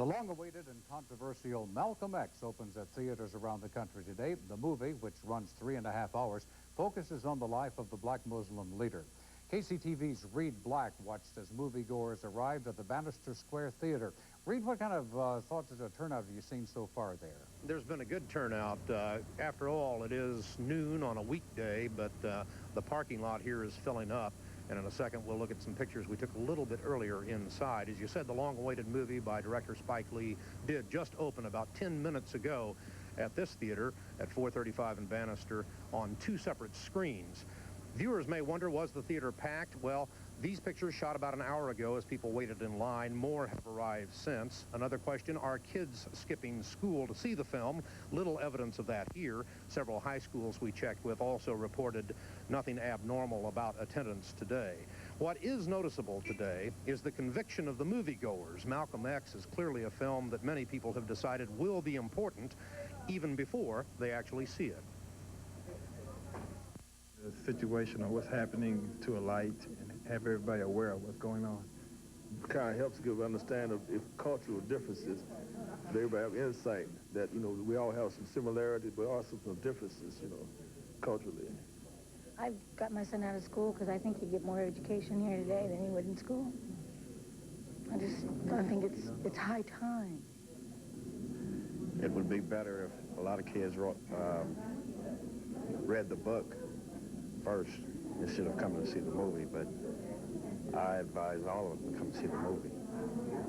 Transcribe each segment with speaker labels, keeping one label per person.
Speaker 1: The long-awaited and controversial Malcolm X opens at theaters around the country today. The movie, which runs 3.5 hours, focuses on the life of the black Muslim leader. KCTV's Reed Black watched as moviegoers arrived at the Bannister Square Theater. Reed, what kind of thoughts of a turnout have you seen so far there?
Speaker 2: There's been a good turnout. After all, it is noon on a weekday, but the parking lot here is filling up. And in a second, we'll look at some pictures we took a little bit earlier inside. As you said, the long-awaited movie by director Spike Lee did just open about 10 minutes ago at this theater at 435 in Bannister on 2 separate screens. Viewers may wonder, was the theater packed? Well, these pictures shot about an hour ago as people waited in line. More have arrived since. Another question, are kids skipping school to see the film? Little evidence of that here. Several high schools we checked with also reported nothing abnormal about attendance today. What is noticeable today is the conviction of the moviegoers. Malcolm X is clearly a film that many people have decided will be important even before they actually see it.
Speaker 3: The situation of what's happening to a light and have everybody aware of what's going on.
Speaker 4: Kind of helps give understand of if cultural differences, they have insight that, you know, we all have some similarities, but also some differences, you know, culturally.
Speaker 5: I've got my son out of school because I think he'd get more education here today than he would in school. I think it's high time.
Speaker 6: It would be better if a lot of kids read the book first instead of coming to see the movie, but I advise all of them to come see the movie.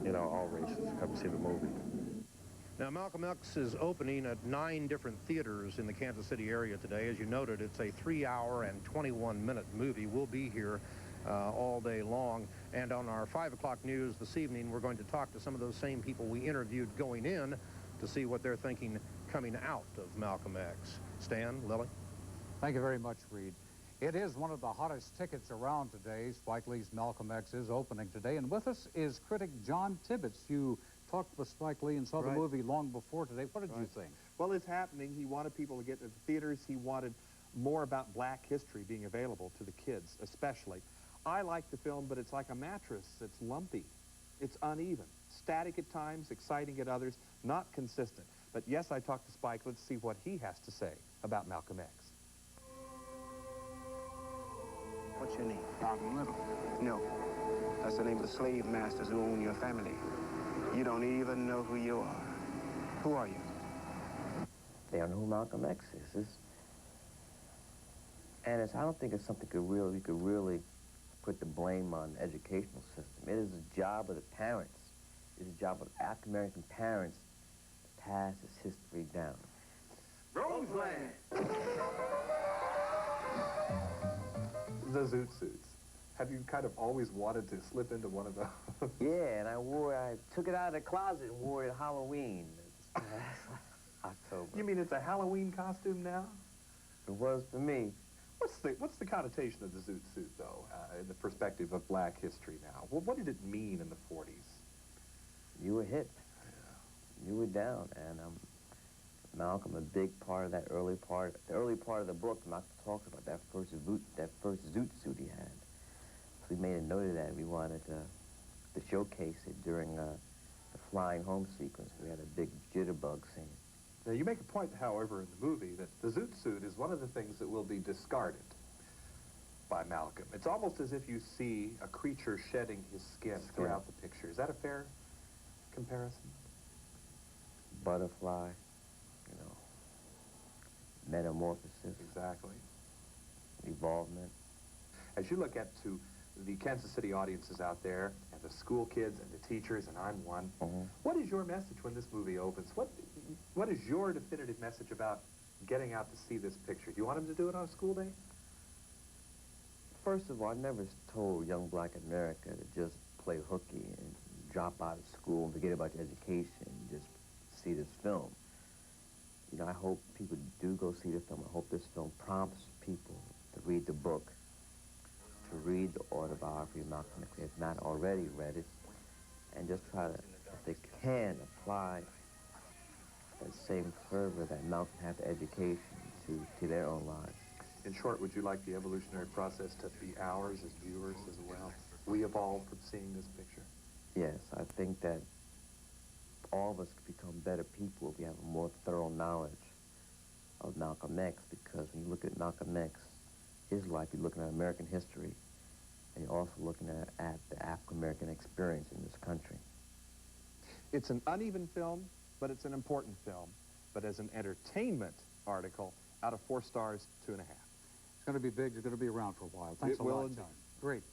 Speaker 6: You know, all races to come see the movie.
Speaker 2: Now, Malcolm X is opening at 9 different theaters in the Kansas City area today. As you noted, it's a 3-hour and 21-minute movie. We'll be here all day long. And on our 5 o'clock news this evening, we're going to talk to some of those same people we interviewed going in to see what they're thinking coming out of Malcolm X. Stan, Lily?
Speaker 1: Thank you very much, Reed. It is one of the hottest tickets around today. Spike Lee's Malcolm X is opening today. And with us is critic John Tibbetts. You talked with Spike Lee and saw the movie long before today. What did you think?
Speaker 7: Well, it's happening. He wanted people to get to the theaters. He wanted more about black history being available to the kids, especially. I like the film, but it's like a mattress. It's lumpy. It's uneven. Static at times, exciting at others, not consistent. But yes, I talked to Spike. Let's see what he has to say about Malcolm X.
Speaker 8: What's your name? Malcolm Little. No. That's the name of the slave masters who own your family. You don't even know who you are. Who are you?
Speaker 9: They don't know who Malcolm X is. And I don't think it's something we could really put the blame on the educational system. It is the job of the parents. It is the job of African-American parents to pass this history down.
Speaker 7: Roseland! The zoot suits. Have you kind of always wanted to slip into one of those?
Speaker 9: Yeah, and I took it out of the closet and wore it at Halloween. October.
Speaker 7: You mean it's a Halloween costume now?
Speaker 9: It was for me.
Speaker 7: What's the connotation of the zoot suit, though, in the perspective of black history now? Well, what did it mean in the 40s?
Speaker 9: You were hip. Yeah. You were down, and Malcolm, a big part of the early part of the book, Malcolm talks about that first zoot suit he had. So we made a note of that. We wanted to showcase it during the flying home sequence. We had a big jitterbug scene.
Speaker 7: Now, you make a point, however, in the movie that the zoot suit is one of the things that will be discarded by Malcolm. It's almost as if you see a creature shedding his skin throughout the picture. Is that a fair comparison?
Speaker 9: Butterfly, you know, metamorphosis.
Speaker 7: Exactly.
Speaker 9: Evolvement.
Speaker 7: As you look to the Kansas City audiences out there, and the school kids and the teachers, and I'm one, what is your message when this movie opens? What is your definitive message about getting out to see this picture? Do you want them to do it on a school day?
Speaker 9: First of all, I never told young black America to just play hooky and drop out of school and forget about your education and just see this film. You know, I hope people do go see the film. I hope this film prompts people to read the book, to read the autobiography of Malcolm X, if not already read it, and just try to, if they can, apply that same fervor that Malcolm had to education to their own lives.
Speaker 7: In short, would you like the evolutionary process to be ours as viewers as well? We evolved from seeing this picture.
Speaker 9: Yes, I think that all of us could become better people if we have a more thorough knowledge of Malcolm X, because when you look at Malcolm X, his life, you're looking at American history, and you're also looking at the African-American experience in this country.
Speaker 7: It's an uneven film, but it's an important film. But as an entertainment article, out of 4 stars, 2.5.
Speaker 1: It's going to be big. It's going to be around for a while. Thanks
Speaker 7: It
Speaker 1: a
Speaker 7: will
Speaker 1: lot,
Speaker 7: indeed.
Speaker 1: John. Great.